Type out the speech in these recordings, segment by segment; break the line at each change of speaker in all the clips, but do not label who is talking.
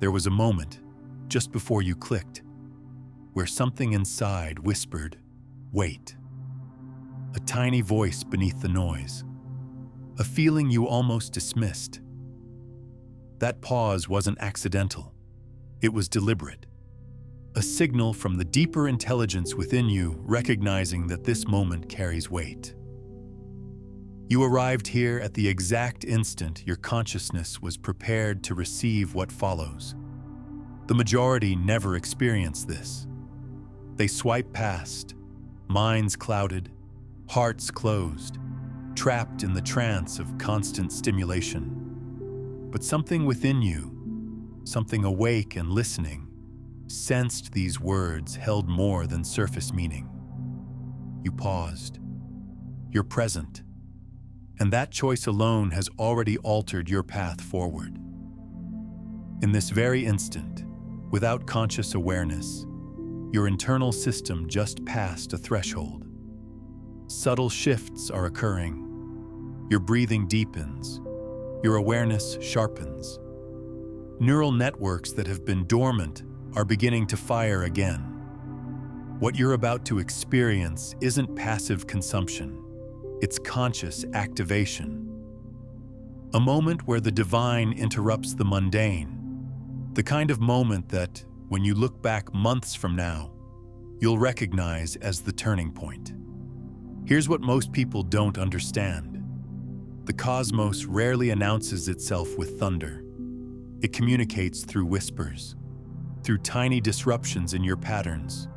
There was a moment, just before you clicked, where something inside whispered, "Wait." A tiny voice beneath the noise. A feeling you almost dismissed. That pause wasn't accidental. It was deliberate. A signal from the deeper intelligence within you recognizing that this moment carries weight. You arrived here at the exact instant your consciousness was prepared to receive what follows. The majority never experience this. They swipe past, minds clouded, hearts closed, trapped in the trance of constant stimulation. But something within you, something awake and listening, sensed these words held more than surface meaning. You paused. You're present. And that choice alone has already altered your path forward. In this very instant, without conscious awareness, your internal system just passed a threshold. Subtle shifts are occurring. Your breathing deepens. Your awareness sharpens. Neural networks that have been dormant are beginning to fire again. What you're about to experience isn't passive consumption. It's conscious activation. A moment where the divine interrupts the mundane. The kind of moment that, when you look back months from now, you'll recognize as the turning point. Here's what most people don't understand. The cosmos rarely announces itself with thunder. It communicates through whispers, through tiny disruptions in your patterns,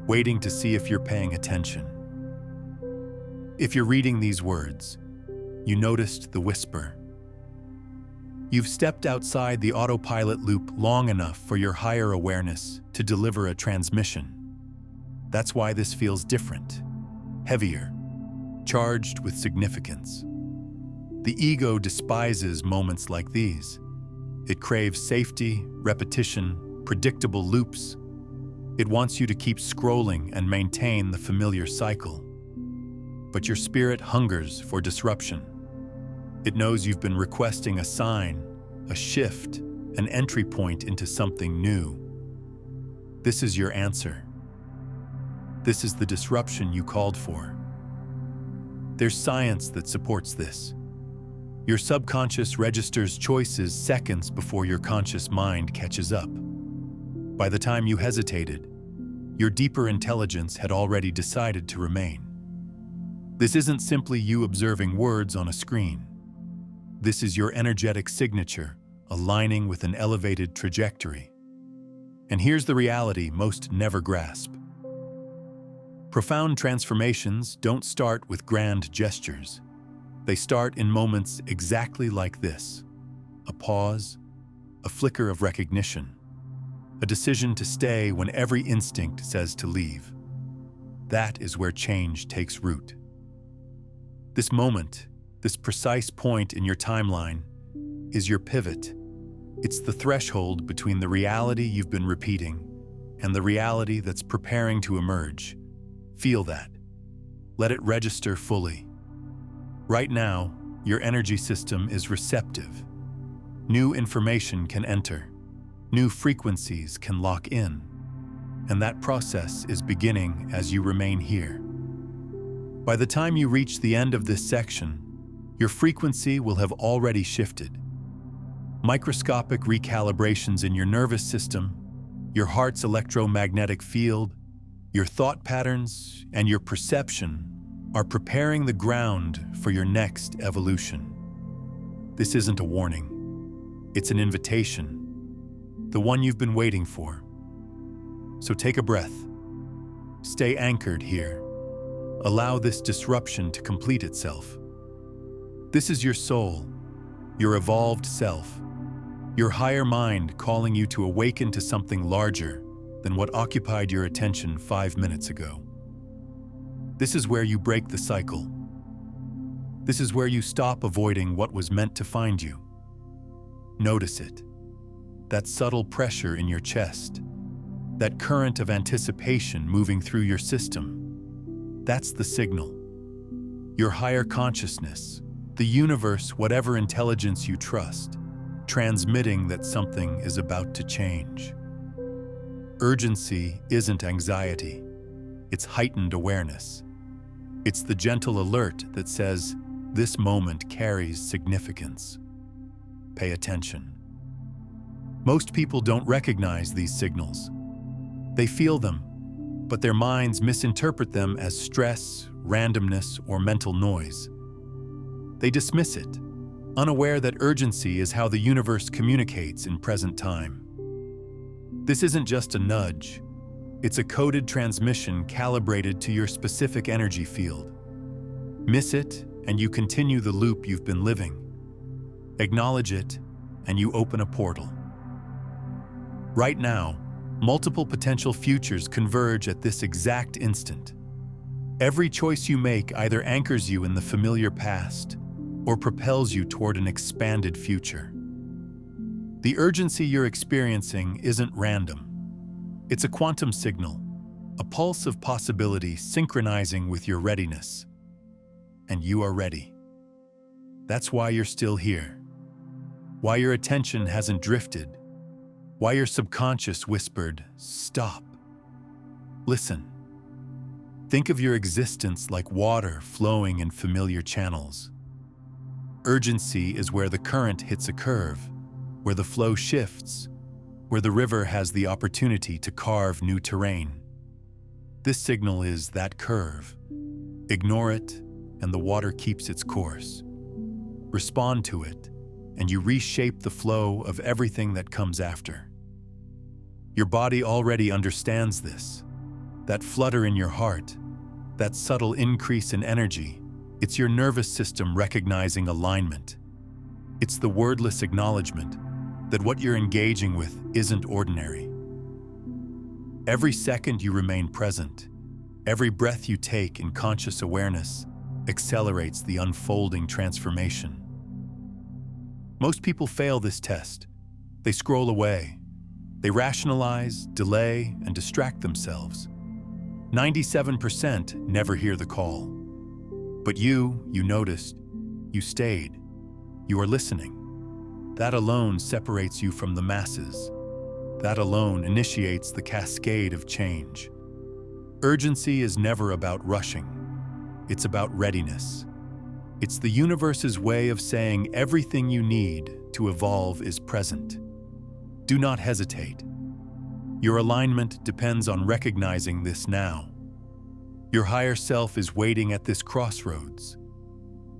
waiting to see if you're paying attention. If you're reading these words, you noticed the whisper. You've stepped outside the autopilot loop long enough for your higher awareness to deliver a transmission. That's why this feels different, heavier, charged with significance. The ego despises moments like these. It craves safety, repetition, predictable loops. It wants you to keep scrolling and maintain the familiar cycle. But your spirit hungers for disruption. It knows you've been requesting a sign, a shift, an entry point into something new. This is your answer. This is the disruption you called for. There's science that supports this. Your subconscious registers choices seconds before your conscious mind catches up. By the time you hesitated, your deeper intelligence had already decided to remain. This isn't simply you observing words on a screen. This is your energetic signature, aligning with an elevated trajectory. And here's the reality most never grasp. Profound transformations don't start with grand gestures. They start in moments exactly like this. A pause, a flicker of recognition, a decision to stay when every instinct says to leave. That is where change takes root. This moment, this precise point in your timeline, is your pivot. It's the threshold between the reality you've been repeating and the reality that's preparing to emerge. Feel that. Let it register fully. Right now, your energy system is receptive. New information can enter. New frequencies can lock in. And that process is beginning as you remain here. By the time you reach the end of this section, your frequency will have already shifted. Microscopic recalibrations in your nervous system, your heart's electromagnetic field, your thought patterns, and your perception are preparing the ground for your next evolution. This isn't a warning. It's an invitation, the one you've been waiting for. So take a breath. Stay anchored here. Allow this disruption to complete itself. This is your soul, your evolved self, your higher mind calling you to awaken to something larger than what occupied your attention 5 minutes ago. This is where you break the cycle. This is where you stop avoiding what was meant to find you. Notice it. That subtle pressure in your chest. That current of anticipation moving through your system. That's the signal. Your higher consciousness, the universe, whatever intelligence you trust, transmitting that something is about to change. Urgency isn't anxiety, it's heightened awareness. It's the gentle alert that says, this moment carries significance. Pay attention. Most people don't recognize these signals. They feel them, but their minds misinterpret them as stress, randomness, or mental noise. They dismiss it, unaware that urgency is how the universe communicates in present time. This isn't just a nudge. It's a coded transmission calibrated to your specific energy field. Miss it, and you continue the loop you've been living. Acknowledge it, and you open a portal. Right now, multiple potential futures converge at this exact instant. Every choice you make either anchors you in the familiar past or propels you toward an expanded future. The urgency you're experiencing isn't random. It's a quantum signal, a pulse of possibility synchronizing with your readiness. And you are ready. That's why you're still here. Why your attention hasn't drifted. Why your subconscious whispered, stop. Listen. Think of your existence like water flowing in familiar channels. Urgency is where the current hits a curve, where the flow shifts, where the river has the opportunity to carve new terrain. This signal is that curve. Ignore it, and the water keeps its course. Respond to it, and you reshape the flow of everything that comes after. Your body already understands this. That flutter in your heart, that subtle increase in energy, it's your nervous system recognizing alignment. It's the wordless acknowledgement that what you're engaging with isn't ordinary. Every second you remain present, every breath you take in conscious awareness accelerates the unfolding transformation. Most people fail this test. They scroll away. They rationalize, delay, and distract themselves. 97% never hear the call. But you noticed, you stayed, you are listening. That alone separates you from the masses. That alone initiates the cascade of change. Urgency is never about rushing. It's about readiness. It's the universe's way of saying everything you need to evolve is present. Do not hesitate. Your alignment depends on recognizing this now. Your higher self is waiting at this crossroads.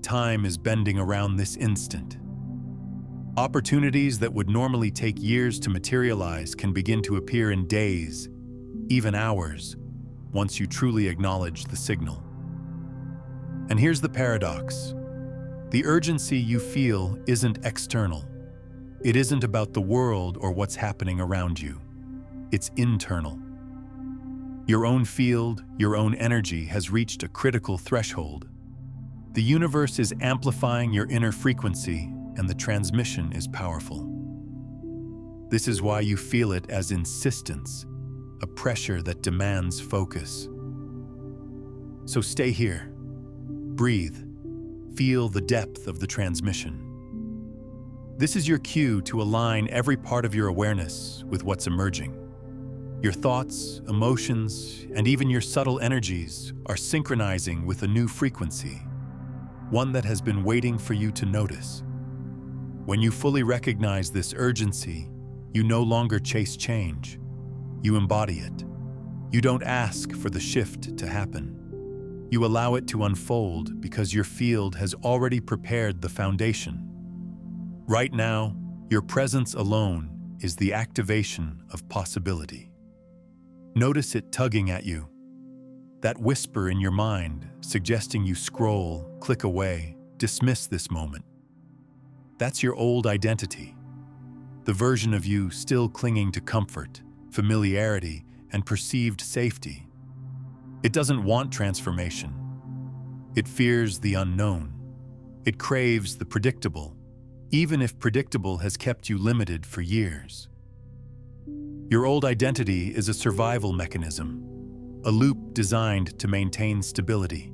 Time is bending around this instant. Opportunities that would normally take years to materialize can begin to appear in days, even hours, once you truly acknowledge the signal. And here's the paradox. The urgency you feel isn't external. It isn't about the world or what's happening around you. It's internal. Your own field, your own energy has reached a critical threshold. The universe is amplifying your inner frequency, and the transmission is powerful. This is why you feel it as insistence, a pressure that demands focus. So stay here. Breathe. Feel the depth of the transmission. This is your cue to align every part of your awareness with what's emerging. Your thoughts, emotions, and even your subtle energies are synchronizing with a new frequency, one that has been waiting for you to notice. When you fully recognize this urgency, you no longer chase change. You embody it. You don't ask for the shift to happen. You allow it to unfold because your field has already prepared the foundation. Right now, your presence alone is the activation of possibility. Notice it tugging at you. That whisper in your mind suggesting you scroll, click away, dismiss this moment. That's your old identity. The version of you still clinging to comfort, familiarity, and perceived safety. It doesn't want transformation. It fears the unknown. It craves the predictable, even if predictable has kept you limited for years. Your old identity is a survival mechanism, a loop designed to maintain stability.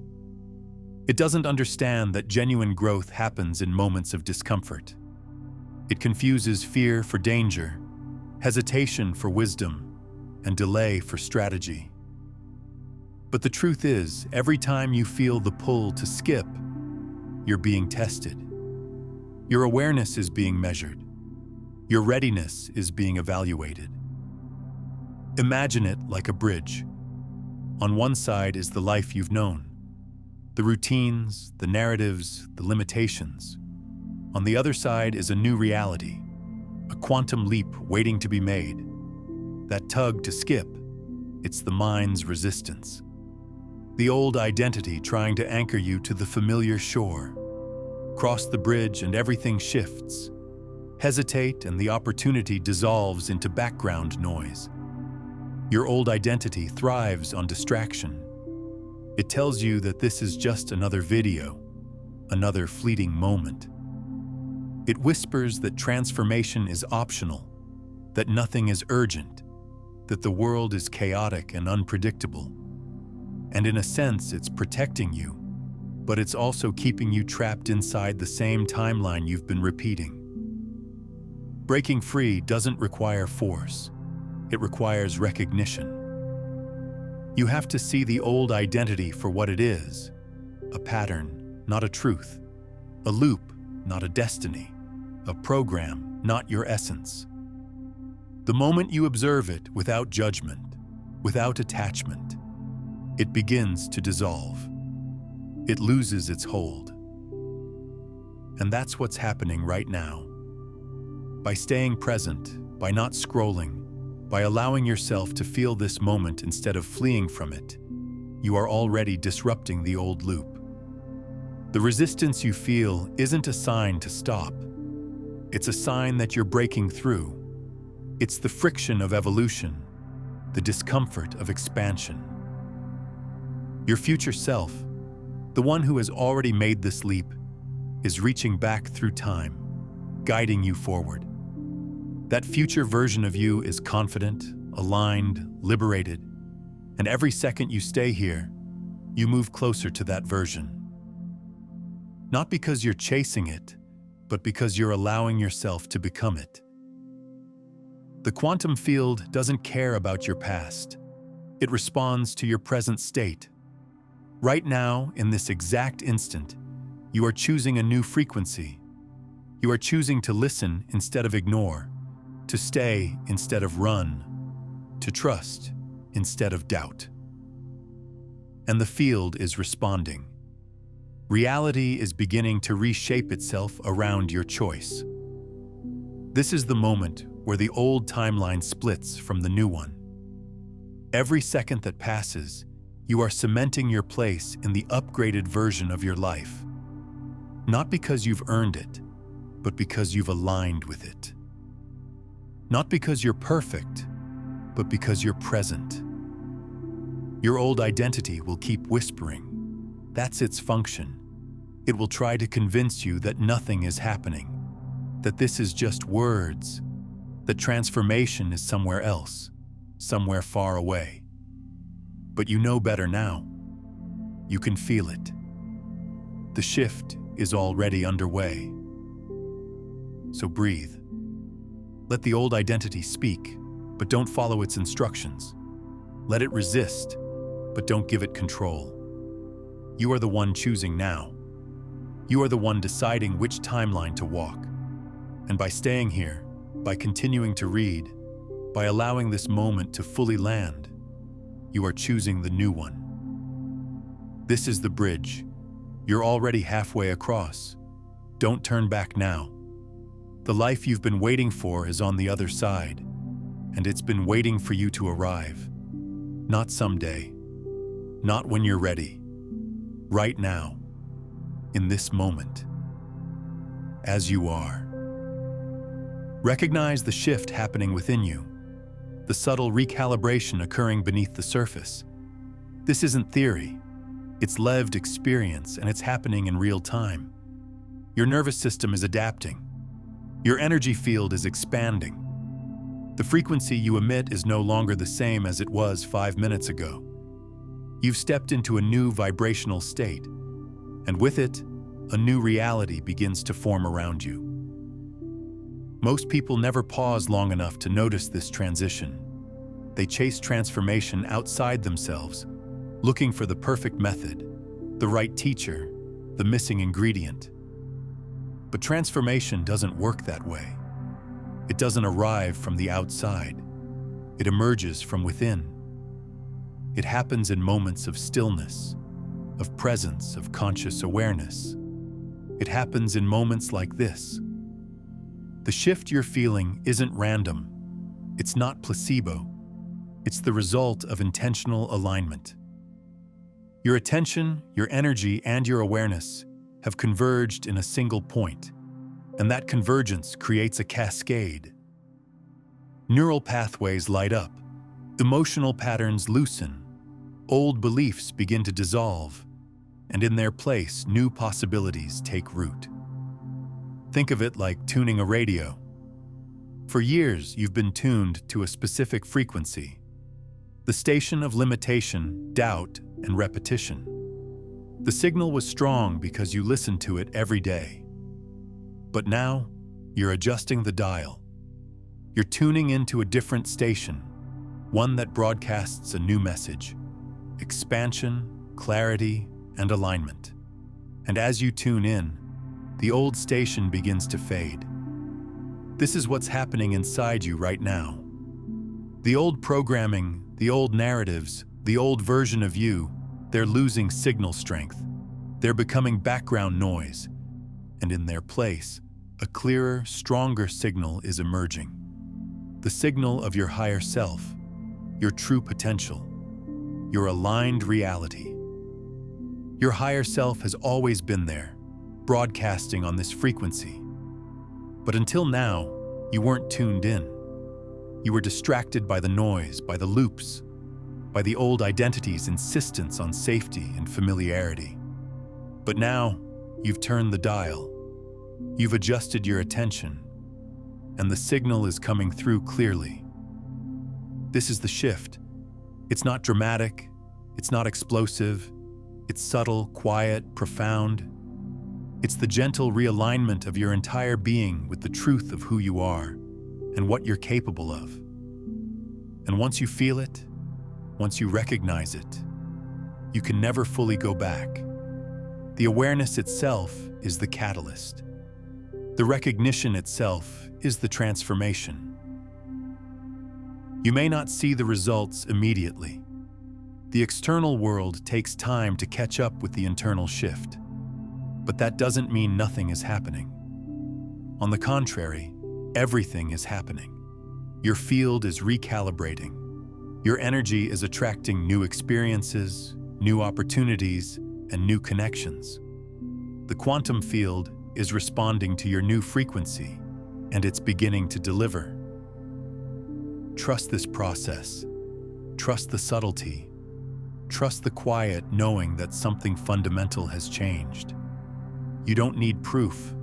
It doesn't understand that genuine growth happens in moments of discomfort. It confuses fear for danger, hesitation for wisdom, and delay for strategy. But the truth is, every time you feel the pull to skip, you're being tested. Your awareness is being measured. Your readiness is being evaluated. Imagine it like a bridge. On one side is the life you've known, the routines, the narratives, the limitations. On the other side is a new reality, a quantum leap waiting to be made. That tug to skip, it's the mind's resistance. The old identity trying to anchor you to the familiar shore. Cross the bridge and everything shifts. Hesitate and the opportunity dissolves into background noise. Your old identity thrives on distraction. It tells you that this is just another video, another fleeting moment. It whispers that transformation is optional, that nothing is urgent, that the world is chaotic and unpredictable. And in a sense, it's protecting you, but it's also keeping you trapped inside the same timeline you've been repeating. Breaking free doesn't require force. It requires recognition. You have to see the old identity for what it is, a pattern, not a truth, a loop, not a destiny, a program, not your essence. The moment you observe it without judgment, without attachment, it begins to dissolve. It loses its hold. And that's what's happening right now. By staying present, by not scrolling, by allowing yourself to feel this moment instead of fleeing from it, you are already disrupting the old loop. The resistance you feel isn't a sign to stop. It's a sign that you're breaking through. It's the friction of evolution, the discomfort of expansion. Your future self, the one who has already made this leap, is reaching back through time, guiding you forward. That future version of you is confident, aligned, liberated, and every second you stay here, you move closer to that version. Not because you're chasing it, but because you're allowing yourself to become it. The quantum field doesn't care about your past. It responds to your present state. Right now, in this exact instant, you are choosing a new frequency. You are choosing to listen instead of ignore, to stay instead of run, to trust instead of doubt. And the field is responding. Reality is beginning to reshape itself around your choice. This is the moment where the old timeline splits from the new one. Every second that passes, you are cementing your place in the upgraded version of your life. Not because you've earned it, but because you've aligned with it. Not because you're perfect, but because you're present. Your old identity will keep whispering. That's its function. It will try to convince you that nothing is happening, that this is just words, that transformation is somewhere else, somewhere far away. But you know better now. You can feel it. The shift is already underway. So breathe. Let the old identity speak, but don't follow its instructions. Let it resist, but don't give it control. You are the one choosing now. You are the one deciding which timeline to walk. And by staying here, by continuing to read, by allowing this moment to fully land, you are choosing the new one. This is the bridge. You're already halfway across. Don't turn back now. The life you've been waiting for is on the other side, and it's been waiting for you to arrive. Not someday, not when you're ready. Right now, in this moment, as you are. Recognize the shift happening within you, the subtle recalibration occurring beneath the surface. This isn't theory. It's lived experience, and it's happening in real time. Your nervous system is adapting. Your energy field is expanding. The frequency you emit is no longer the same as it was 5 minutes ago. You've stepped into a new vibrational state, and with it, a new reality begins to form around you. Most people never pause long enough to notice this transition. They chase transformation outside themselves, looking for the perfect method, the right teacher, the missing ingredient. But transformation doesn't work that way. It doesn't arrive from the outside. It emerges from within. It happens in moments of stillness, of presence, of conscious awareness. It happens in moments like this. The shift you're feeling isn't random. It's not placebo. It's the result of intentional alignment. Your attention, your energy, and your awareness have converged in a single point, and that convergence creates a cascade. Neural pathways light up, emotional patterns loosen, old beliefs begin to dissolve, and in their place, new possibilities take root. Think of it like tuning a radio. For years, you've been tuned to a specific frequency, the station of limitation, doubt, and repetition. The signal was strong because you listened to it every day. But now, you're adjusting the dial. You're tuning into a different station, one that broadcasts a new message: expansion, clarity, and alignment. And as you tune in, the old station begins to fade. This is what's happening inside you right now. The old programming, the old narratives, the old version of you, they're losing signal strength. They're becoming background noise. And in their place, a clearer, stronger signal is emerging. The signal of your higher self, your true potential, your aligned reality. Your higher self has always been there, broadcasting on this frequency. But until now, you weren't tuned in. You were distracted by the noise, by the loops, by the old identity's insistence on safety and familiarity. But now, you've turned the dial. You've adjusted your attention, and the signal is coming through clearly. This is the shift. It's not dramatic, it's not explosive, it's subtle, quiet, profound. It's the gentle realignment of your entire being with the truth of who you are and what you're capable of. And once you feel it, once you recognize it, you can never fully go back. The awareness itself is the catalyst. The recognition itself is the transformation. You may not see the results immediately. The external world takes time to catch up with the internal shift. But that doesn't mean nothing is happening. On the contrary, everything is happening. Your field is recalibrating. Your energy is attracting new experiences, new opportunities, and new connections. The quantum field is responding to your new frequency, and it's beginning to deliver. Trust this process. Trust the subtlety. Trust the quiet knowing that something fundamental has changed. You don't need proof.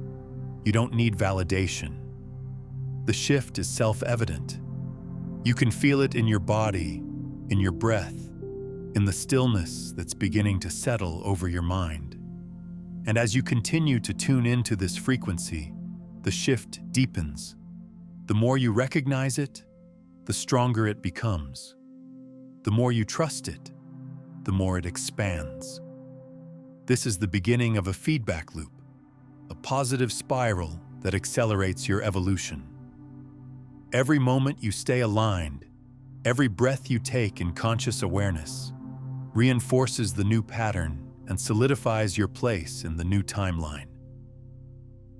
You don't need validation. The shift is self-evident. You can feel it in your body, in your breath, in the stillness that's beginning to settle over your mind. And as you continue to tune into this frequency, the shift deepens. The more you recognize it, the stronger it becomes. The more you trust it, the more it expands. This is the beginning of a feedback loop, a positive spiral that accelerates your evolution. Every moment you stay aligned, every breath you take in conscious awareness, reinforces the new pattern and solidifies your place in the new timeline.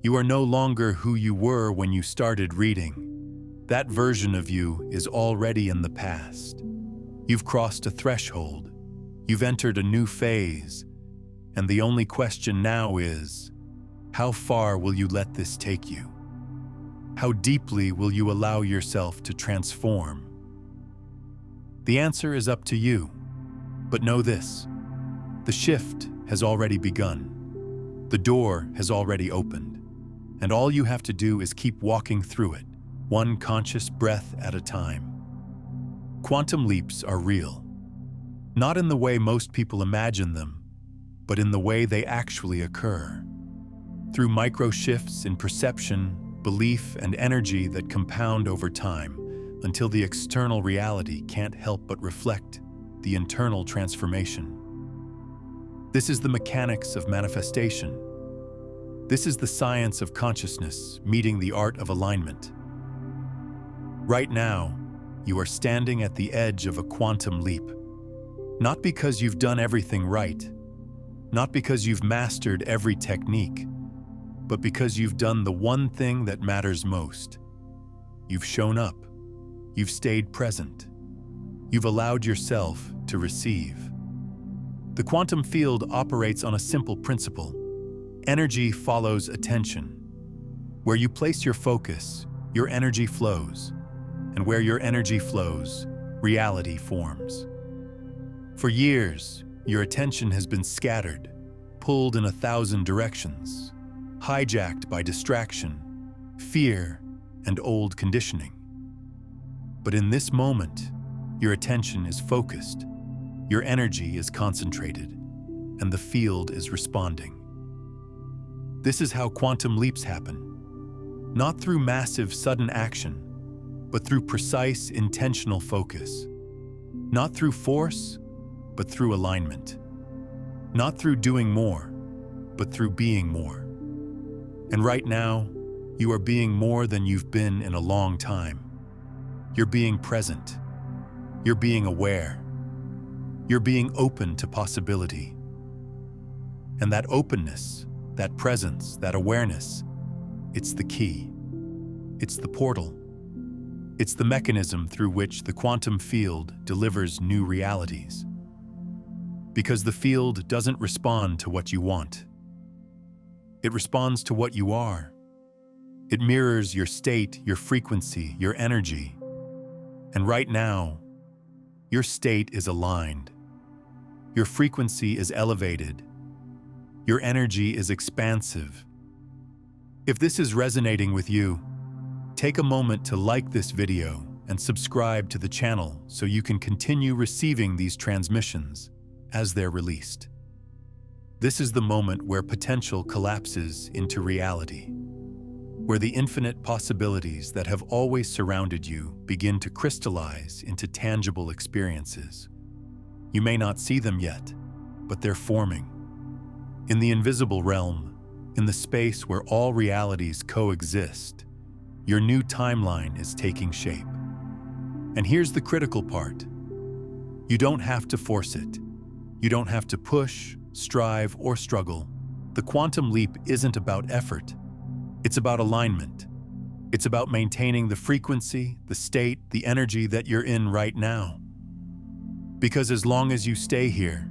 You are no longer who you were when you started reading. That version of you is already in the past. You've crossed a threshold. You've entered a new phase. And the only question now is, how far will you let this take you? How deeply will you allow yourself to transform? The answer is up to you. But know this, the shift has already begun. The door has already opened. And all you have to do is keep walking through it, one conscious breath at a time. Quantum leaps are real. Not in the way most people imagine them, but in the way they actually occur. Through micro shifts in perception, belief, and energy that compound over time until the external reality can't help but reflect the internal transformation. This is the mechanics of manifestation. This is the science of consciousness meeting the art of alignment. Right now, you are standing at the edge of a quantum leap. Not because you've done everything right, not because you've mastered every technique, but because you've done the one thing that matters most. You've shown up. You've stayed present. You've allowed yourself to receive. The quantum field operates on a simple principle. Energy follows attention. Where you place your focus, your energy flows. And where your energy flows, reality forms. For years, your attention has been scattered, pulled in 1,000 directions, hijacked by distraction, fear, and old conditioning. But in this moment, your attention is focused, your energy is concentrated, and the field is responding. This is how quantum leaps happen. Not through massive, sudden action, but through precise, intentional focus. Not through force, but through alignment. Not through doing more, but through being more. And right now, you are being more than you've been in a long time. You're being present. You're being aware. You're being open to possibility. And that openness, that presence, that awareness, it's the key. It's the portal. It's the mechanism through which the quantum field delivers new realities. Because the field doesn't respond to what you want. It responds to what you are. It mirrors your state, your frequency, your energy. And right now, your state is aligned. Your frequency is elevated. Your energy is expansive. If this is resonating with you, take a moment to like this video and subscribe to the channel so you can continue receiving these transmissions as they're released. This is the moment where potential collapses into reality, where the infinite possibilities that have always surrounded you begin to crystallize into tangible experiences. You may not see them yet, but they're forming. In the invisible realm, in the space where all realities coexist, your new timeline is taking shape. And here's the critical part. You don't have to force it. You don't have to push, strive, or struggle. The quantum leap isn't about effort. It's about alignment. It's about maintaining the frequency, the state, the energy that you're in right now. Because as long as you stay here,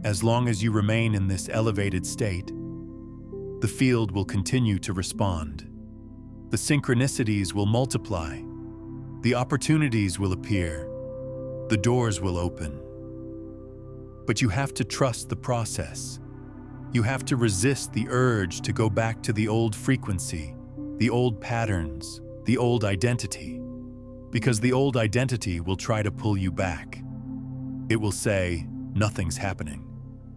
as long as you remain in this elevated state, the field will continue to respond. The synchronicities will multiply. The opportunities will appear. The doors will open. But you have to trust the process. You have to resist the urge to go back to the old frequency, the old patterns, the old identity. Because the old identity will try to pull you back. It will say, nothing's happening.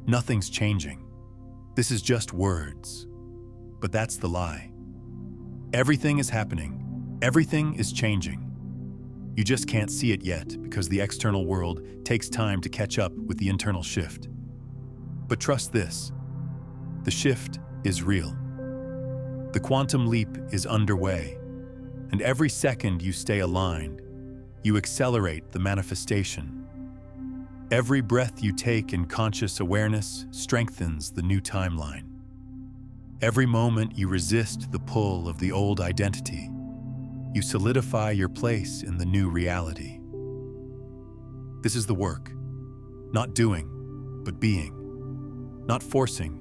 Nothing's changing. This is just words. But that's the lie. Everything is happening. Everything is changing. You just can't see it yet because the external world takes time to catch up with the internal shift. But trust this, the shift is real. The quantum leap is underway, and every second you stay aligned, you accelerate the manifestation. Every breath you take in conscious awareness strengthens the new timeline. Every moment you resist the pull of the old identity, you solidify your place in the new reality. This is the work. Not doing, but being. Not forcing,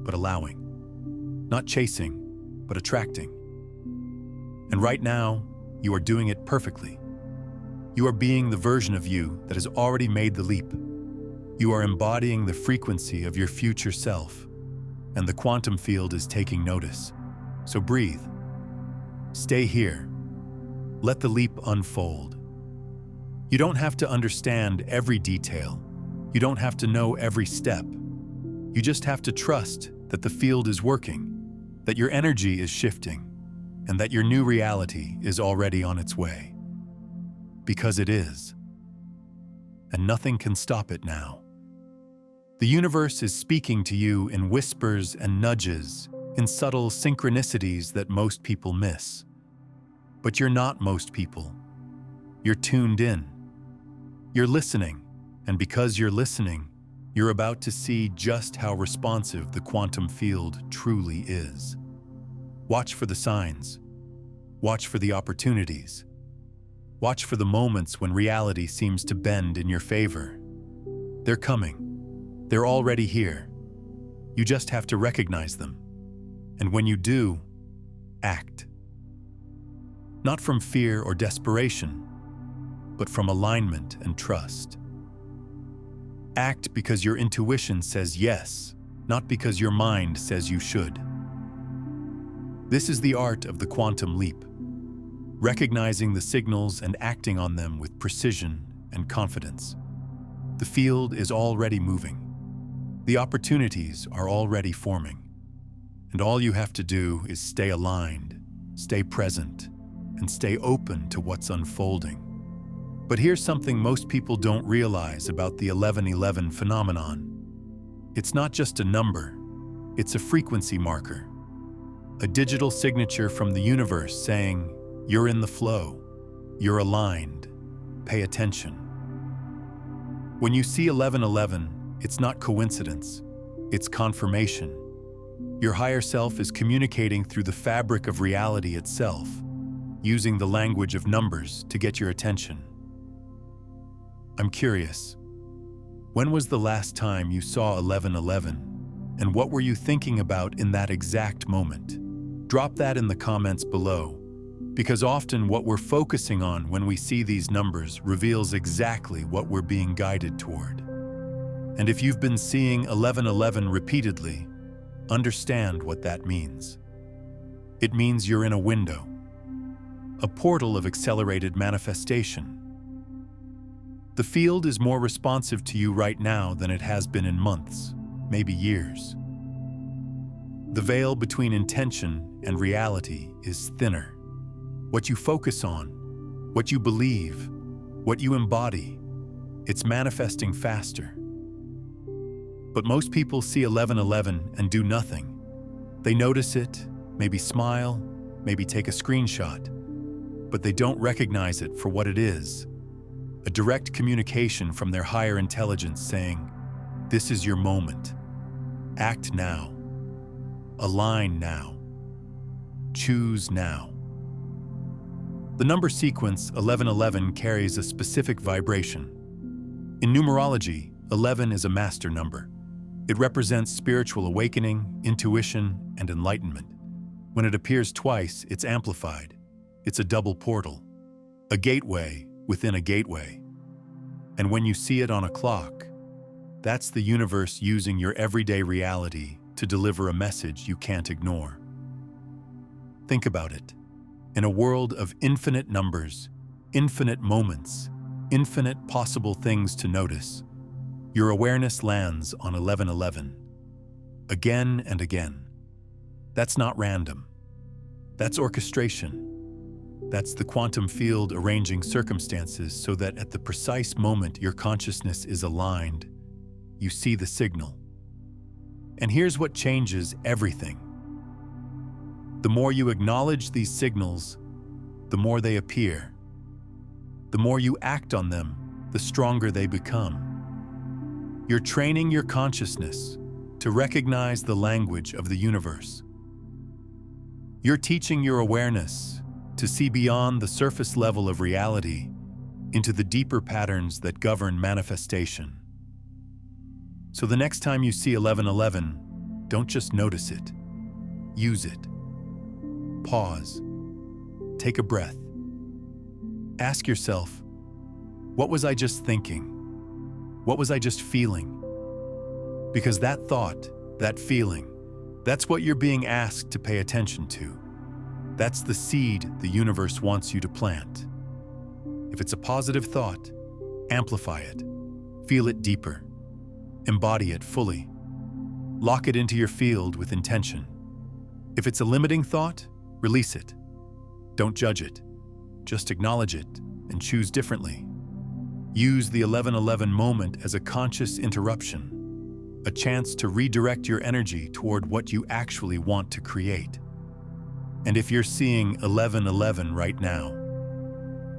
but allowing. Not chasing, but attracting. And right now, you are doing it perfectly. You are being the version of you that has already made the leap. You are embodying the frequency of your future self, and the quantum field is taking notice. So breathe. Stay here. Let the leap unfold. You don't have to understand every detail. You don't have to know every step. You just have to trust that the field is working, that your energy is shifting, and that your new reality is already on its way. Because it is. And nothing can stop it now. The universe is speaking to you in whispers and nudges, in subtle synchronicities that most people miss. But you're not most people. You're tuned in. You're listening, and because you're listening, you're about to see just how responsive the quantum field truly is. Watch for the signs. Watch for the opportunities. Watch for the moments when reality seems to bend in your favor. They're coming. They're already here. You just have to recognize them. And when you do, act. Not from fear or desperation, but from alignment and trust. Act because your intuition says yes, not because your mind says you should. This is the art of the quantum leap, recognizing the signals and acting on them with precision and confidence. The field is already moving. The opportunities are already forming. And all you have to do is stay aligned, stay present, and stay open to what's unfolding. But here's something most people don't realize about the 1111 phenomenon. It's not just a number, it's a frequency marker. A digital signature from the universe saying, you're in the flow, you're aligned, pay attention. When you see 1111, it's not coincidence, it's confirmation. Your higher self is communicating through the fabric of reality itself, using the language of numbers to get your attention. I'm curious, when was the last time you saw 1111, and what were you thinking about in that exact moment? Drop that in the comments below, because often what we're focusing on when we see these numbers reveals exactly what we're being guided toward. And if you've been seeing 1111 repeatedly, understand what that means. It means you're in a window, a portal of accelerated manifestation. The field is more responsive to you right now than it has been in months, maybe years. The veil between intention and reality is thinner. What you focus on, what you believe, what you embody, it's manifesting faster. But most people see 1111 and do nothing. They notice it, maybe smile, maybe take a screenshot, but they don't recognize it for what it is. A direct communication from their higher intelligence saying, this is your moment. Act now. Align now. Choose now. The number sequence 1111 carries a specific vibration. In numerology, 11 is a master number. It represents spiritual awakening, intuition, and enlightenment. When it appears twice, it's amplified. It's a double portal, a gateway within a gateway. And when you see it on a clock, that's the universe using your everyday reality to deliver a message you can't ignore. Think about it. In a world of infinite numbers, infinite moments, infinite possible things to notice, your awareness lands on 1111. Again and again. That's not random. That's orchestration. That's the quantum field arranging circumstances so that at the precise moment your consciousness is aligned, you see the signal. And here's what changes everything. The more you acknowledge these signals, the more they appear. The more you act on them, the stronger they become. You're training your consciousness to recognize the language of the universe. You're teaching your awareness to see beyond the surface level of reality into the deeper patterns that govern manifestation. So the next time you see 1111, don't just notice it. Use it. Pause. Take a breath. Ask yourself, what was I just thinking? What was I just feeling? Because that thought, that feeling, that's what you're being asked to pay attention to. That's the seed the universe wants you to plant. If it's a positive thought, amplify it. Feel it deeper. Embody it fully. Lock it into your field with intention. If it's a limiting thought, release it. Don't judge it. Just acknowledge it and choose differently. Use the 11:11 moment as a conscious interruption, a chance to redirect your energy toward what you actually want to create. And if you're seeing 11:11 right now,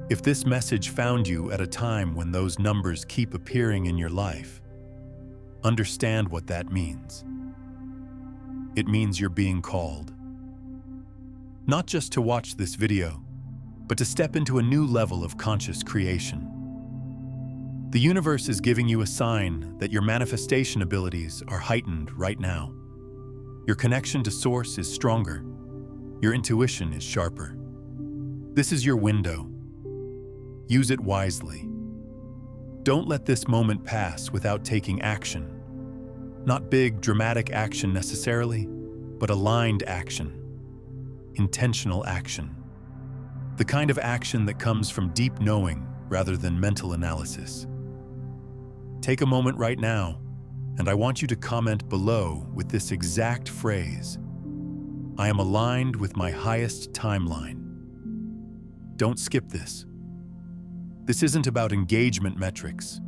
if this message found you at a time when those numbers keep appearing in your life, understand what that means. It means you're being called. Not just to watch this video, but to step into a new level of conscious creation. The universe is giving you a sign that your manifestation abilities are heightened right now. Your connection to Source is stronger. Your intuition is sharper. This is your window. Use it wisely. Don't let this moment pass without taking action. Not big, dramatic action necessarily, but aligned action. Intentional action. The kind of action that comes from deep knowing rather than mental analysis. Take a moment right now, and I want you to comment below with this exact phrase: I am aligned with my highest timeline. Don't skip this. This isn't about engagement metrics.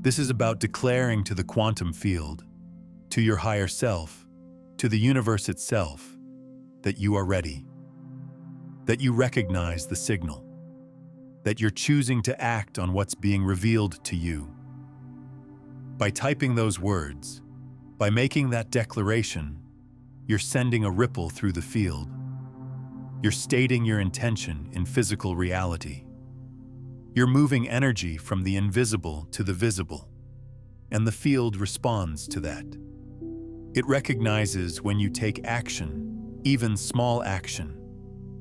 This is about declaring to the quantum field, to your higher self, to the universe itself, that you are ready, that you recognize the signal, that you're choosing to act on what's being revealed to you. By typing those words, by making that declaration, you're sending a ripple through the field. You're stating your intention in physical reality. You're moving energy from the invisible to the visible, and the field responds to that. It recognizes when you take action, even small action,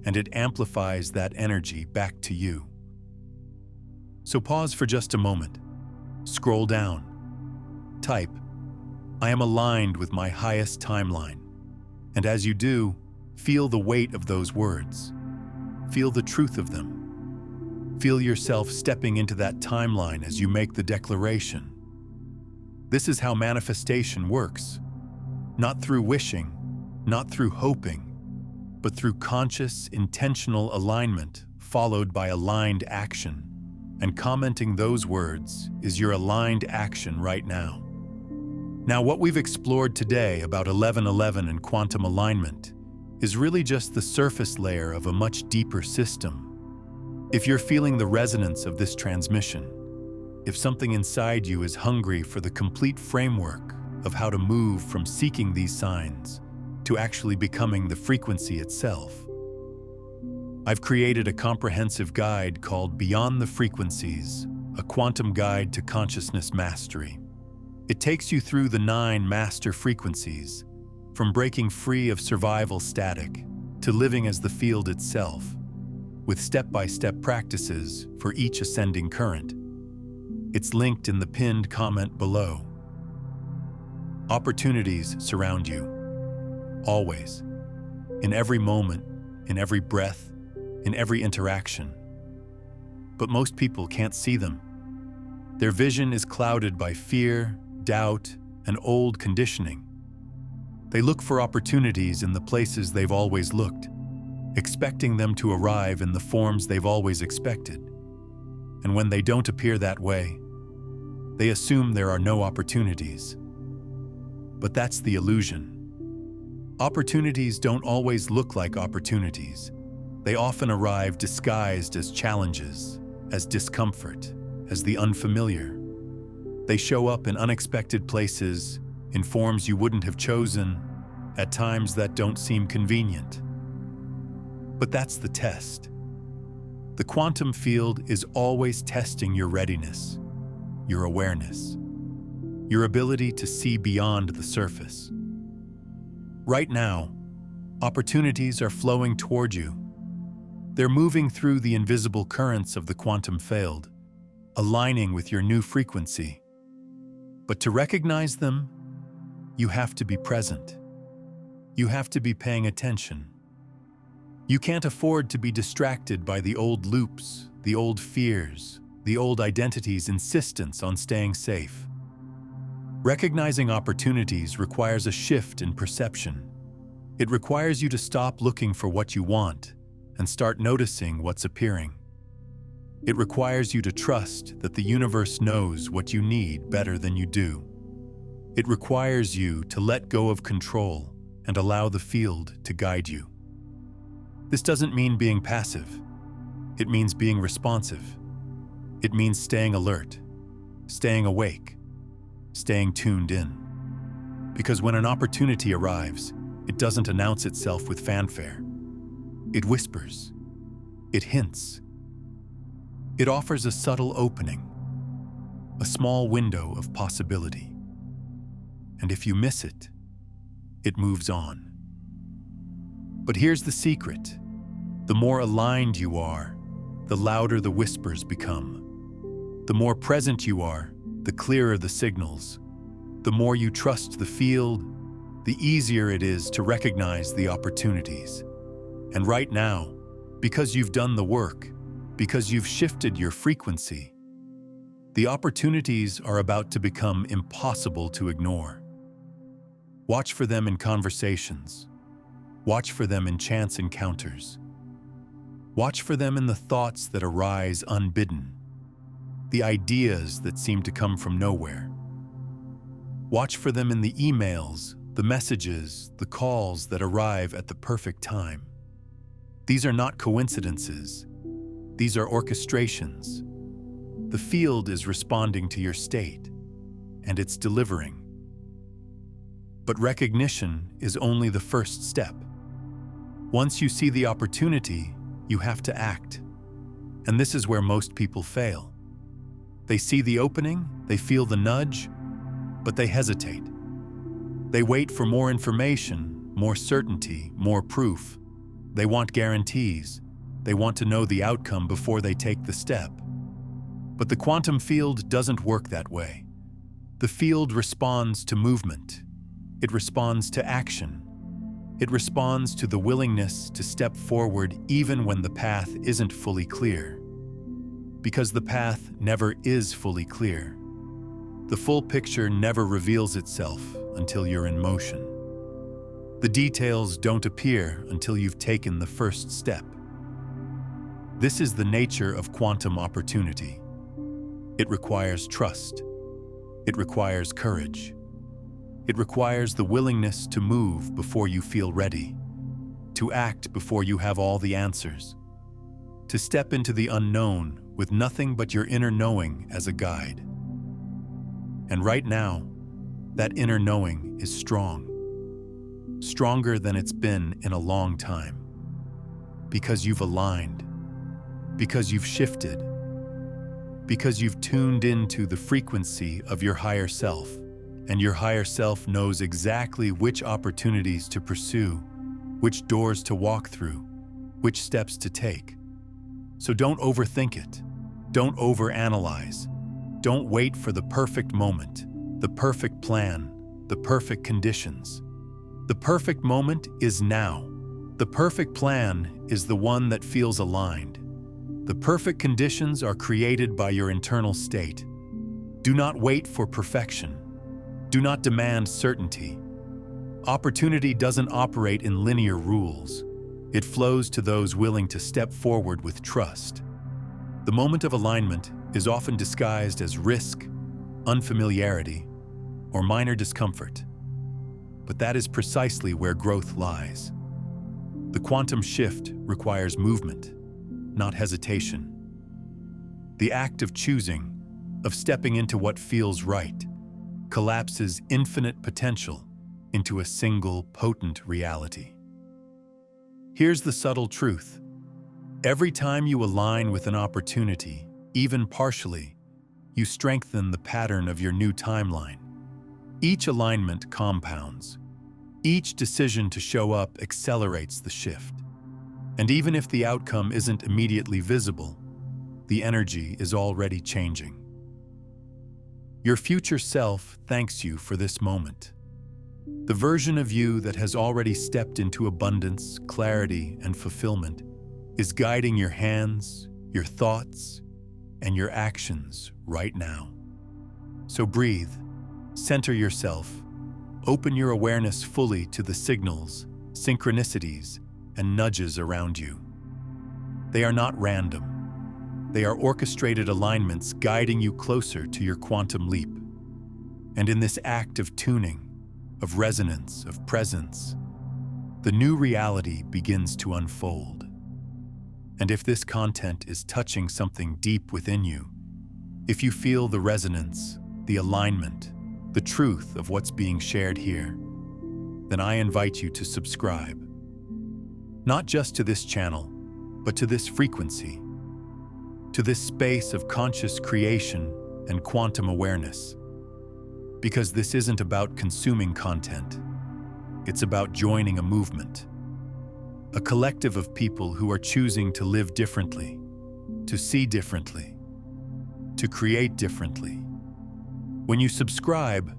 and it amplifies that energy back to you. So pause for just a moment. Scroll down. Type, I am aligned with my highest timeline. And as you do, feel the weight of those words. Feel the truth of them. Feel yourself stepping into that timeline as you make the declaration. This is how manifestation works. Not through wishing, not through hoping, but through conscious, intentional alignment followed by aligned action. And commenting those words is your aligned action right now. Now, what we've explored today about 11:11 and quantum alignment is really just the surface layer of a much deeper system. If you're feeling the resonance of this transmission, if something inside you is hungry for the complete framework of how to move from seeking these signs to actually becoming the frequency itself, I've created a comprehensive guide called Beyond the Frequencies, a quantum guide to consciousness mastery. It takes you through the 9 master frequencies, from breaking free of survival static to living as the field itself, with step-by-step practices for each ascending current. It's linked in the pinned comment below. Opportunities surround you, always, in every moment, in every breath, in every interaction. But most people can't see them. Their vision is clouded by fear, doubt, and old conditioning. They look for opportunities in the places they've always looked, expecting them to arrive in the forms they've always expected. And when they don't appear that way, they assume there are no opportunities. But that's the illusion. Opportunities don't always look like opportunities. They often arrive disguised as challenges, as discomfort, as the unfamiliar. They show up in unexpected places, in forms you wouldn't have chosen, at times that don't seem convenient. But that's the test. The quantum field is always testing your readiness, your awareness, your ability to see beyond the surface. Right now, opportunities are flowing toward you. They're moving through the invisible currents of the quantum field, aligning with your new frequency. But to recognize them, you have to be present. You have to be paying attention. You can't afford to be distracted by the old loops, the old fears, the old identity's insistence on staying safe. Recognizing opportunities requires a shift in perception. It requires you to stop looking for what you want and start noticing what's appearing. It requires you to trust that the universe knows what you need better than you do. It requires you to let go of control and allow the field to guide you. This doesn't mean being passive. It means being responsive. It means staying alert, staying awake, staying tuned in. Because when an opportunity arrives, it doesn't announce itself with fanfare. It whispers. It hints. It offers a subtle opening, a small window of possibility. And if you miss it, it moves on. But here's the secret. The more aligned you are, the louder the whispers become. The more present you are, the clearer the signals. The more you trust the field, the easier it is to recognize the opportunities. And right now, because you've done the work, because you've shifted your frequency, the opportunities are about to become impossible to ignore. Watch for them in conversations. Watch for them in chance encounters. Watch for them in the thoughts that arise unbidden, the ideas that seem to come from nowhere. Watch for them in the emails, the messages, the calls that arrive at the perfect time. These are not coincidences. These are orchestrations. The field is responding to your state, and it's delivering. But recognition is only the first step. Once you see the opportunity, you have to act. And this is where most people fail. They see the opening, they feel the nudge, but they hesitate. They wait for more information, more certainty, more proof. They want guarantees. They want to know the outcome before they take the step. But the quantum field doesn't work that way. The field responds to movement. It responds to action. It responds to the willingness to step forward even when the path isn't fully clear. Because the path never is fully clear. The full picture never reveals itself until you're in motion. The details don't appear until you've taken the first step. This is the nature of quantum opportunity. It requires trust. It requires courage. It requires the willingness to move before you feel ready, to act before you have all the answers, to step into the unknown with nothing but your inner knowing as a guide. And right now, that inner knowing is strong. Stronger than it's been in a long time. Because you've aligned. Because you've shifted. Because you've tuned into the frequency of your higher self. And your higher self knows exactly which opportunities to pursue, which doors to walk through, which steps to take. So don't overthink it. Don't overanalyze. Don't wait for the perfect moment, the perfect plan, the perfect conditions. The perfect moment is now. The perfect plan is the one that feels aligned. The perfect conditions are created by your internal state. Do not wait for perfection. Do not demand certainty. Opportunity doesn't operate in linear rules. It flows to those willing to step forward with trust. The moment of alignment is often disguised as risk, unfamiliarity, or minor discomfort. But that is precisely where growth lies. The quantum shift requires movement, not hesitation. The act of choosing, of stepping into what feels right, collapses infinite potential into a single potent reality. Here's the subtle truth. Every time you align with an opportunity, even partially, you strengthen the pattern of your new timeline. Each alignment compounds. Each decision to show up accelerates the shift. And even if the outcome isn't immediately visible, the energy is already changing. Your future self thanks you for this moment. The version of you that has already stepped into abundance, clarity, and fulfillment is guiding your hands, your thoughts, and your actions right now. So breathe, center yourself, open your awareness fully to the signals, synchronicities, and nudges around you. They are not random. They are orchestrated alignments guiding you closer to your quantum leap. And in this act of tuning, of resonance, of presence, the new reality begins to unfold. And if this content is touching something deep within you, if you feel the resonance, the alignment, the truth of what's being shared here, then I invite you to subscribe. Not just to this channel, but to this frequency, to this space of conscious creation and quantum awareness. Because this isn't about consuming content, it's about joining a movement, a collective of people who are choosing to live differently, to see differently, to create differently. When you subscribe,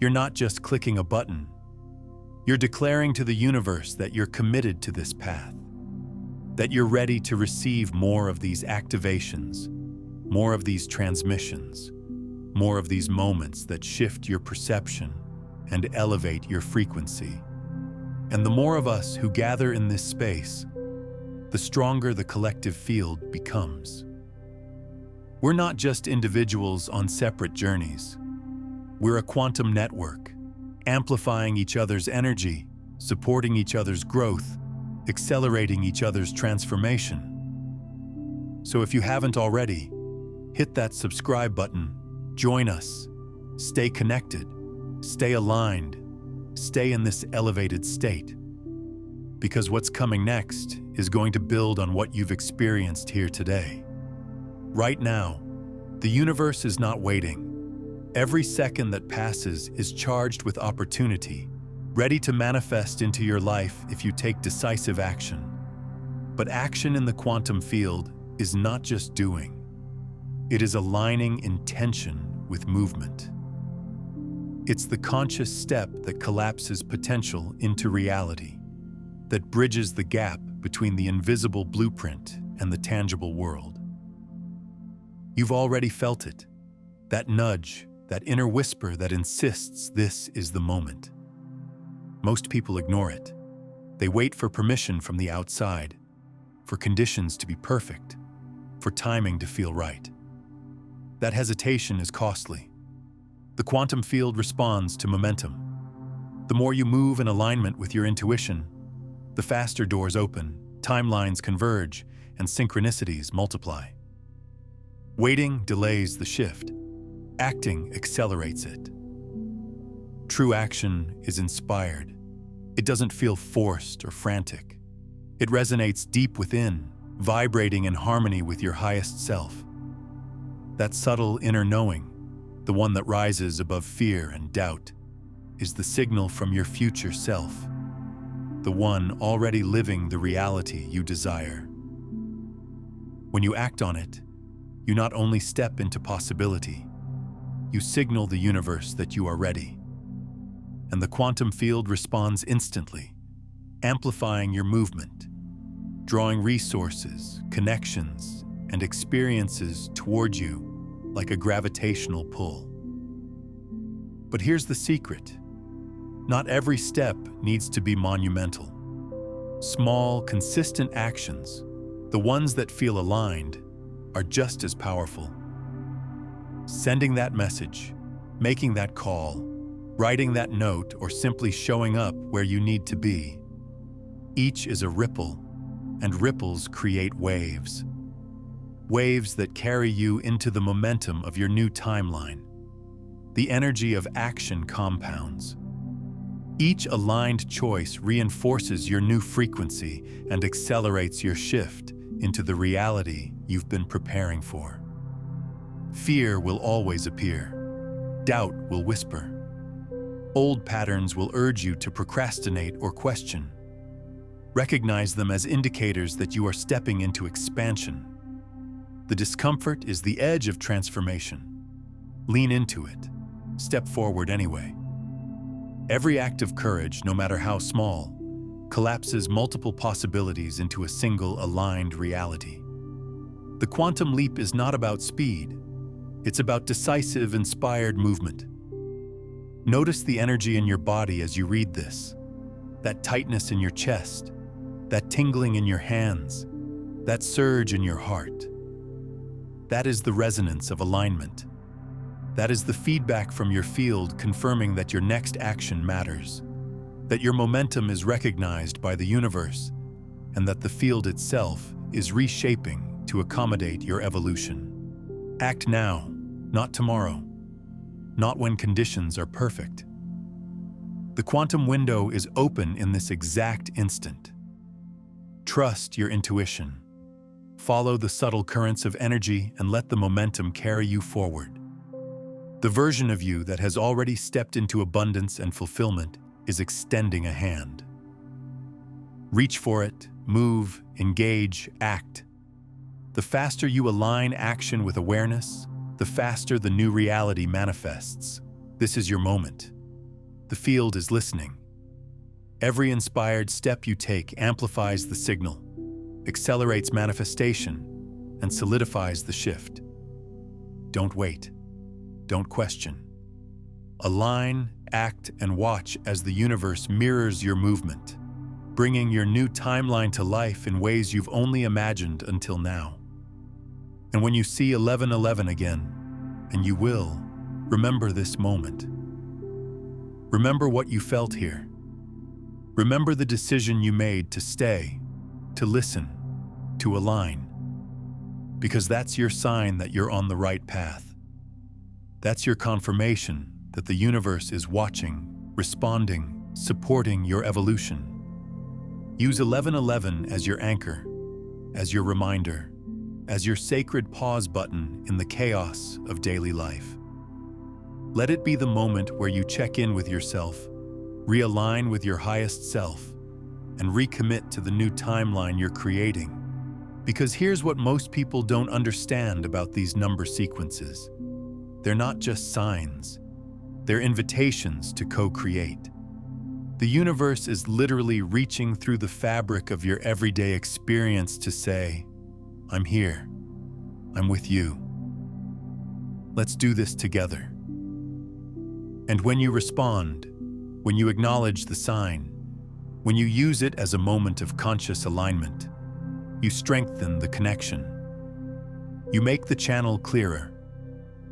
you're not just clicking a button. You're declaring to the universe that you're committed to this path, that you're ready to receive more of these activations, more of these transmissions, more of these moments that shift your perception and elevate your frequency. And the more of us who gather in this space, the stronger the collective field becomes. We're not just individuals on separate journeys. We're a quantum network, amplifying each other's energy, supporting each other's growth, accelerating each other's transformation. So if you haven't already, hit that subscribe button, join us, stay connected, stay aligned, stay in this elevated state. Because what's coming next is going to build on what you've experienced here today. Right now, the universe is not waiting. Every second that passes is charged with opportunity, ready to manifest into your life if you take decisive action. But action in the quantum field is not just doing. It is aligning intention with movement. It's the conscious step that collapses potential into reality, that bridges the gap between the invisible blueprint and the tangible world. You've already felt it, that nudge, that inner whisper that insists this is the moment. Most people ignore it. They wait for permission from the outside, for conditions to be perfect, for timing to feel right. That hesitation is costly. The quantum field responds to momentum. The more you move in alignment with your intuition, the faster doors open, timelines converge, and synchronicities multiply. Waiting delays the shift. Acting accelerates it. True action is inspired. It doesn't feel forced or frantic. It resonates deep within, vibrating in harmony with your highest self. That subtle inner knowing, the one that rises above fear and doubt, is the signal from your future self, the one already living the reality you desire. When you act on it, you not only step into possibility, you signal the universe that you are ready. And the quantum field responds instantly, amplifying your movement, drawing resources, connections, and experiences toward you like a gravitational pull. But here's the secret. Not every step needs to be monumental. Small, consistent actions, the ones that feel aligned, are just as powerful. Sending that message, making that call, writing that note, or simply showing up where you need to be. Each is a ripple, and ripples create waves. Waves that carry you into the momentum of your new timeline. The energy of action compounds. Each aligned choice reinforces your new frequency and accelerates your shift into the reality you've been preparing for. Fear will always appear. Doubt will whisper. Old patterns will urge you to procrastinate or question. Recognize them as indicators that you are stepping into expansion. The discomfort is the edge of transformation. Lean into it. Step forward anyway. Every act of courage, no matter how small, collapses multiple possibilities into a single aligned reality. The quantum leap is not about speed. It's about decisive, inspired movement. Notice the energy in your body as you read this. That tightness in your chest, that tingling in your hands, that surge in your heart. That is the resonance of alignment. That is the feedback from your field confirming that your next action matters, that your momentum is recognized by the universe, and that the field itself is reshaping to accommodate your evolution. Act now, not tomorrow, not when conditions are perfect. The quantum window is open in this exact instant. Trust your intuition. Follow the subtle currents of energy and let the momentum carry you forward. The version of you that has already stepped into abundance and fulfillment is extending a hand. Reach for it, move, engage, act. The faster you align action with awareness, the faster the new reality manifests. This is your moment. The field is listening. Every inspired step you take amplifies the signal, accelerates manifestation, and solidifies the shift. Don't wait. Don't question. Align, act, and watch as the universe mirrors your movement, bringing your new timeline to life in ways you've only imagined until now. And when you see 1111 again, and you will, remember this moment. Remember what you felt here. Remember the decision you made to stay, to listen, to align. Because that's your sign that you're on the right path. That's your confirmation that the universe is watching, responding, supporting your evolution. Use 1111 as your anchor, as your reminder, as your sacred pause button in the chaos of daily life. Let it be the moment where you check in with yourself, realign with your highest self, and recommit to the new timeline you're creating. Because here's what most people don't understand about these number sequences. They're not just signs. They're invitations to co-create. The universe is literally reaching through the fabric of your everyday experience to say, I'm here. I'm with you. Let's do this together. And when you respond, when you acknowledge the sign, when you use it as a moment of conscious alignment, you strengthen the connection. You make the channel clearer.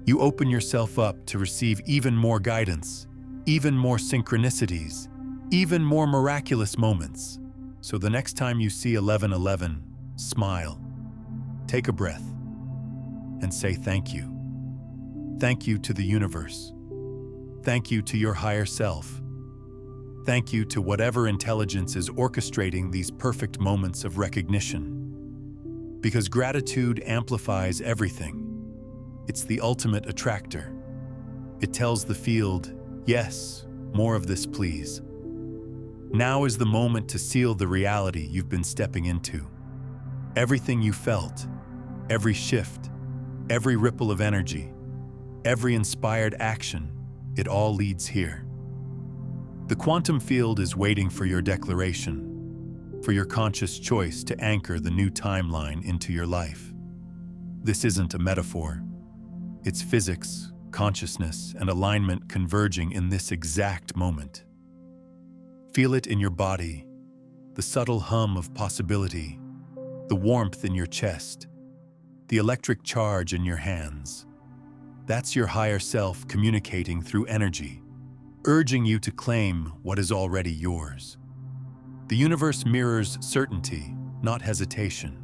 You open yourself up to receive even more guidance, even more synchronicities, even more miraculous moments. So the next time you see 1111, smile, take a breath, and say thank you. Thank you to the universe. Thank you to your higher self. Thank you to whatever intelligence is orchestrating these perfect moments of recognition. Because gratitude amplifies everything. It's the ultimate attractor. It tells the field, yes, more of this, please. Now is the moment to seal the reality you've been stepping into. Everything you felt, every shift, every ripple of energy, every inspired action, it all leads here. The quantum field is waiting for your declaration, for your conscious choice to anchor the new timeline into your life. This isn't a metaphor. It's physics, consciousness, and alignment converging in this exact moment. Feel it in your body, the subtle hum of possibility, the warmth in your chest, the electric charge in your hands. That's your higher self communicating through energy, urging you to claim what is already yours. The universe mirrors certainty, not hesitation.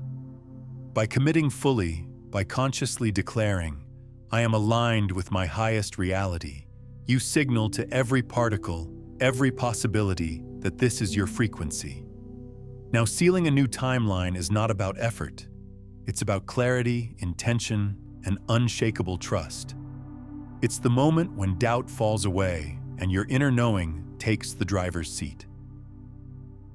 By committing fully, by consciously declaring, I am aligned with my highest reality, you signal to every particle, every possibility that this is your frequency. Now, sealing a new timeline is not about effort. It's about clarity, intention, and unshakable trust. It's the moment when doubt falls away and your inner knowing takes the driver's seat.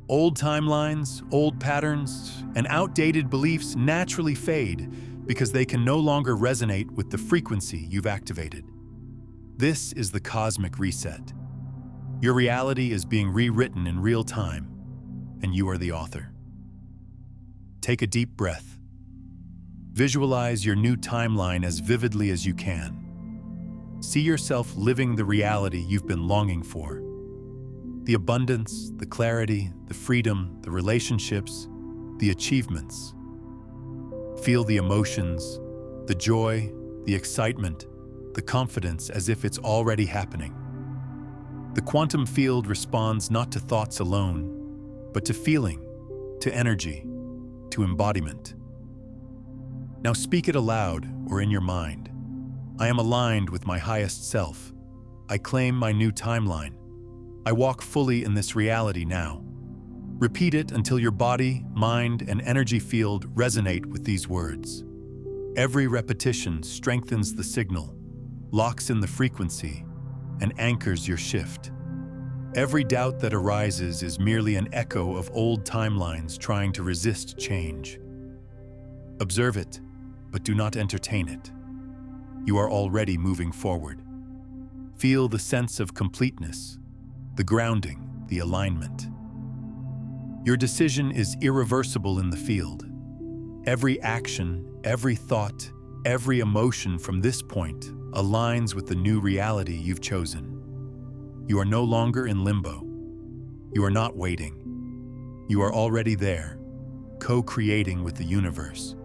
Old timelines, old patterns, and outdated beliefs naturally fade because they can no longer resonate with the frequency you've activated. This is the cosmic reset. Your reality is being rewritten in real time, and you are the author. Take a deep breath. Visualize your new timeline as vividly as you can. See yourself living the reality you've been longing for. The abundance, the clarity, the freedom, the relationships, the achievements. Feel the emotions, the joy, the excitement, the confidence as if it's already happening. The quantum field responds not to thoughts alone, but to feeling, to energy, to embodiment. Now speak it aloud or in your mind. I am aligned with my highest self. I claim my new timeline. I walk fully in this reality now. Repeat it until your body, mind, and energy field resonate with these words. Every repetition strengthens the signal, locks in the frequency, and anchors your shift. Every doubt that arises is merely an echo of old timelines trying to resist change. Observe it, but do not entertain it. You are already moving forward. Feel the sense of completeness, the grounding, the alignment. Your decision is irreversible in the field. Every action, every thought, every emotion from this point aligns with the new reality you've chosen. You are no longer in limbo. You are not waiting. You are already there, co-creating with the universe,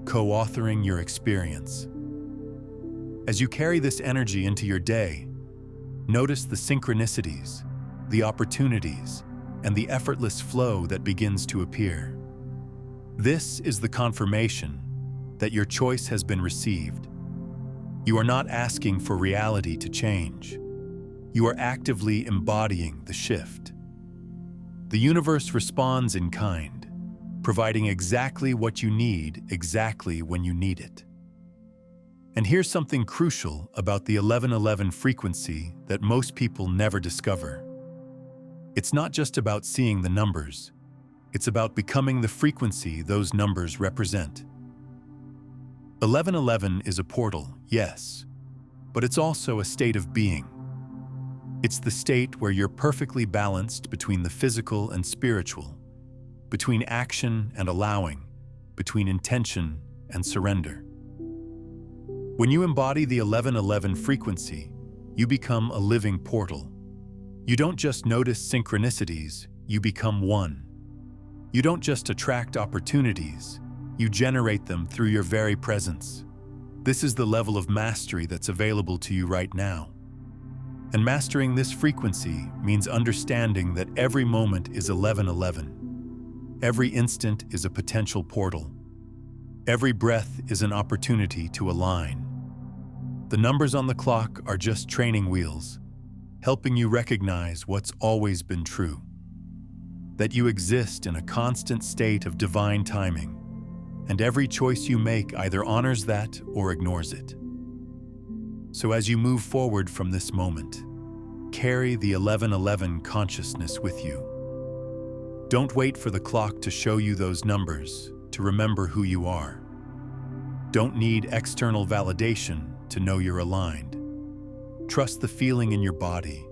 co-authoring your experience. As you carry this energy into your day, notice the synchronicities, the opportunities, and the effortless flow that begins to appear. This is the confirmation that your choice has been received. You are not asking for reality to change. You are actively embodying the shift. The universe responds in kind, providing exactly what you need exactly when you need it. And here's something crucial about the 1111 frequency that most people never discover. It's not just about seeing the numbers. It's about becoming the frequency those numbers represent. 1111 is a portal, yes, but it's also a state of being. It's the state where you're perfectly balanced between the physical and spiritual, between action and allowing, between intention and surrender. When you embody the 1111 frequency, you become a living portal. You don't just notice synchronicities, you become one. You don't just attract opportunities, you generate them through your very presence. This is the level of mastery that's available to you right now. And mastering this frequency means understanding that every moment is 1111. Every instant is a potential portal. Every breath is an opportunity to align. The numbers on the clock are just training wheels, helping you recognize what's always been true. That you exist in a constant state of divine timing, and every choice you make either honors that or ignores it. So as you move forward from this moment, carry the 1111 consciousness with you. Don't wait for the clock to show you those numbers to remember who you are. Don't need external validation to know you're aligned. Trust the feeling in your body.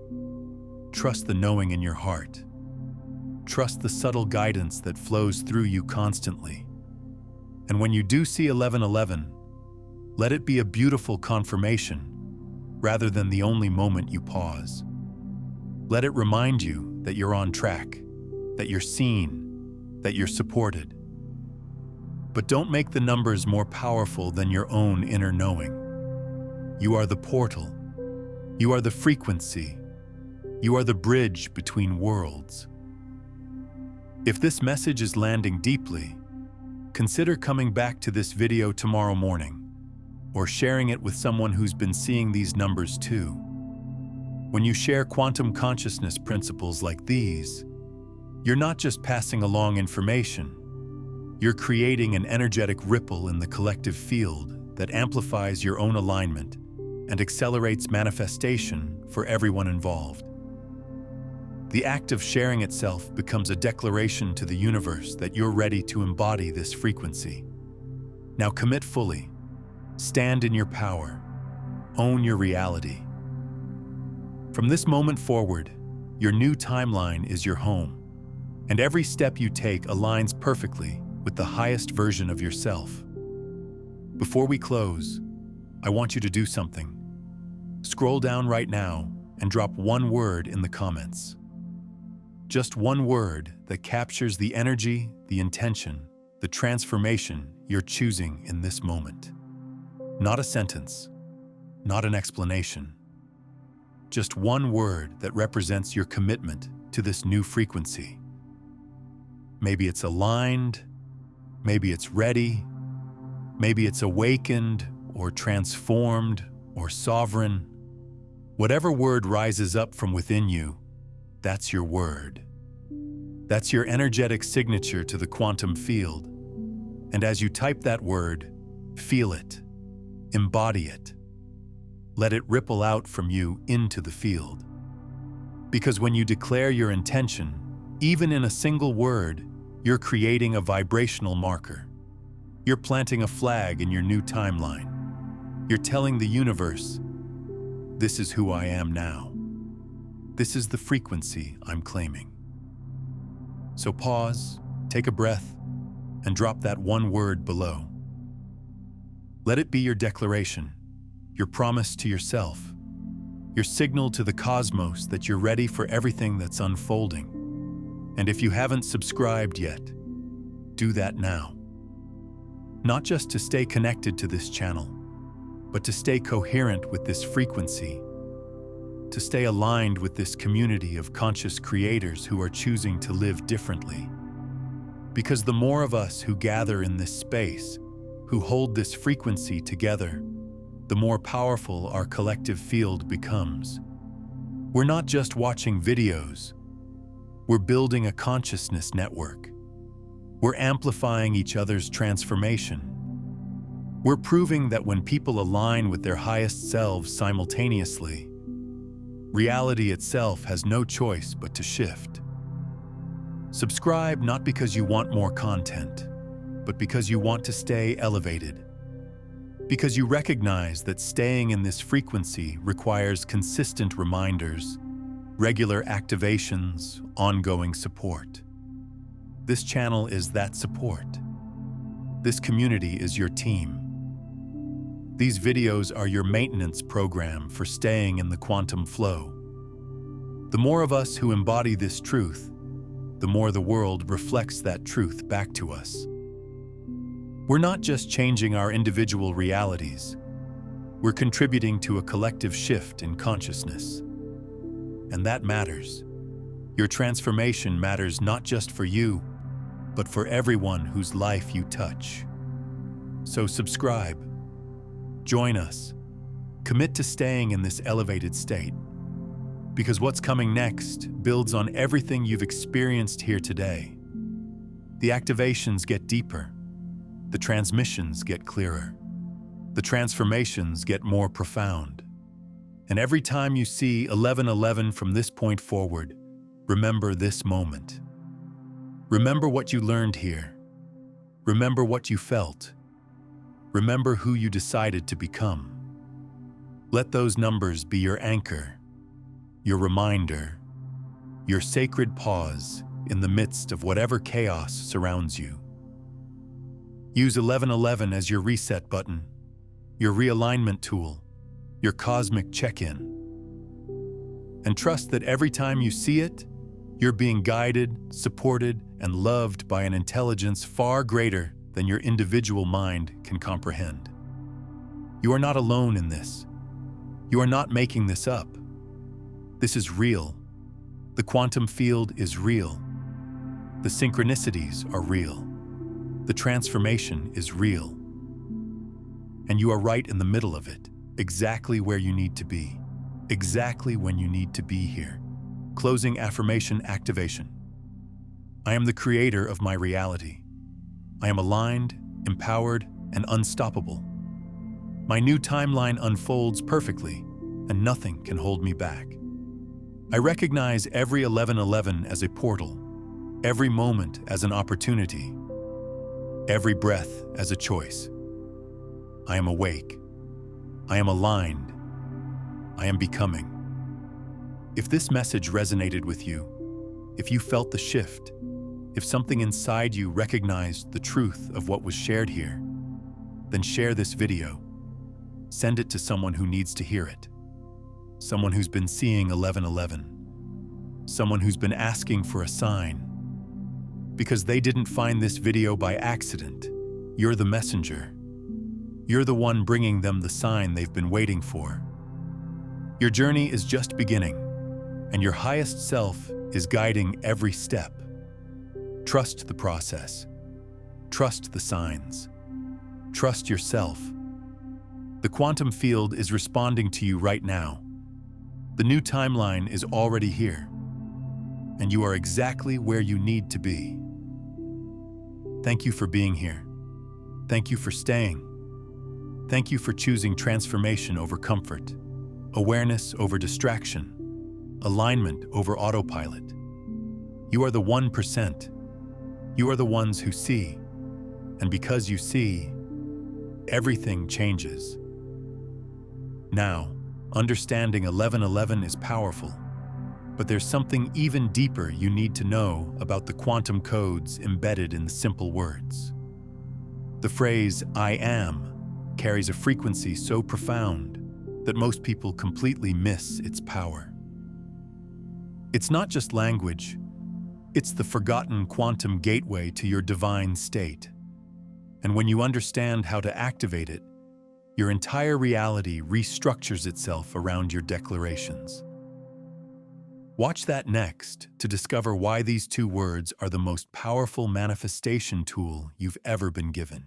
Trust the knowing in your heart. Trust the subtle guidance that flows through you constantly. And when you do see 1111, let it be a beautiful confirmation rather than the only moment you pause. Let it remind you that you're on track, that you're seen, that you're supported. But don't make the numbers more powerful than your own inner knowing. You are the portal. You are the frequency. You are the bridge between worlds. If this message is landing deeply, consider coming back to this video tomorrow morning, or sharing it with someone who's been seeing these numbers too. When you share quantum consciousness principles like these, you're not just passing along information, you're creating an energetic ripple in the collective field that amplifies your own alignment and accelerates manifestation for everyone involved. The act of sharing itself becomes a declaration to the universe that you're ready to embody this frequency. Now commit fully. Stand in your power. Own your reality. From this moment forward, your new timeline is your home, and every step you take aligns perfectly with the highest version of yourself. Before we close, I want you to do something. Scroll down right now and drop one word in the comments. Just one word that captures the energy, the intention, the transformation you're choosing in this moment. Not a sentence, not an explanation. Just one word that represents your commitment to this new frequency. Maybe it's aligned, maybe it's ready, maybe it's awakened or transformed or sovereign. Whatever word rises up from within you, that's your word. That's your energetic signature to the quantum field. And as you type that word, feel it, embody it. Let it ripple out from you into the field. Because when you declare your intention, even in a single word, you're creating a vibrational marker. You're planting a flag in your new timeline. You're telling the universe, this is who I am now. This is the frequency I'm claiming. So pause, take a breath, and drop that one word below. Let it be your declaration, your promise to yourself, your signal to the cosmos that you're ready for everything that's unfolding. And if you haven't subscribed yet, do that now. Not just to stay connected to this channel, but to stay coherent with this frequency, to stay aligned with this community of conscious creators who are choosing to live differently. Because the more of us who gather in this space, who hold this frequency together, the more powerful our collective field becomes. We're not just watching videos, we're building a consciousness network. We're amplifying each other's transformation. We're proving that when people align with their highest selves simultaneously, reality itself has no choice but to shift. Subscribe not because you want more content, but because you want to stay elevated. Because you recognize that staying in this frequency requires consistent reminders, regular activations, ongoing support. This channel is that support. This community is your team. These videos are your maintenance program for staying in the quantum flow. The more of us who embody this truth, the more the world reflects that truth back to us. We're not just changing our individual realities, we're contributing to a collective shift in consciousness. And that matters. Your transformation matters not just for you, but for everyone whose life you touch. So subscribe, join us, commit to staying in this elevated state. Because what's coming next builds on everything you've experienced here today. The activations get deeper, the transmissions get clearer, the transformations get more profound. And every time you see 1111 from this point forward, remember this moment. Remember what you learned here. Remember what you felt. Remember who you decided to become. Let those numbers be your anchor, your reminder, your sacred pause in the midst of whatever chaos surrounds you. Use 1111 as your reset button, your realignment tool, your cosmic check-in. And trust that every time you see it, you're being guided, supported, and loved by an intelligence far greater than your individual mind can comprehend. You are not alone in this. You are not making this up. This is real. The quantum field is real. The synchronicities are real. The transformation is real. And you are right in the middle of it, exactly where you need to be, exactly when you need to be here. Closing affirmation activation. I am the creator of my reality. I am aligned, empowered, and unstoppable. My new timeline unfolds perfectly, and nothing can hold me back. I recognize every 1111 as a portal, every moment as an opportunity, every breath as a choice. I am awake. I am aligned. I am becoming. If this message resonated with you, if you felt the shift, if something inside you recognized the truth of what was shared here, then share this video. Send it to someone who needs to hear it. Someone who's been seeing 1111. Someone who's been asking for a sign. Because they didn't find this video by accident. You're the messenger. You're the one bringing them the sign they've been waiting for. Your journey is just beginning, and your highest self is guiding every step. Trust the process. Trust the signs. Trust yourself. The quantum field is responding to you right now. The new timeline is already here, and you are exactly where you need to be. Thank you for being here. Thank you for staying. Thank you for choosing transformation over comfort, awareness over distraction, alignment over autopilot. You are the 1%. You are the ones who see, and because you see, everything changes. Now, understanding 1111 is powerful, but there's something even deeper you need to know about the quantum codes embedded in the simple words. The phrase, "I am," carries a frequency so profound that most people completely miss its power. It's not just language, it's the forgotten quantum gateway to your divine state. And when you understand how to activate it, your entire reality restructures itself around your declarations. Watch that next to discover why these two words are the most powerful manifestation tool you've ever been given.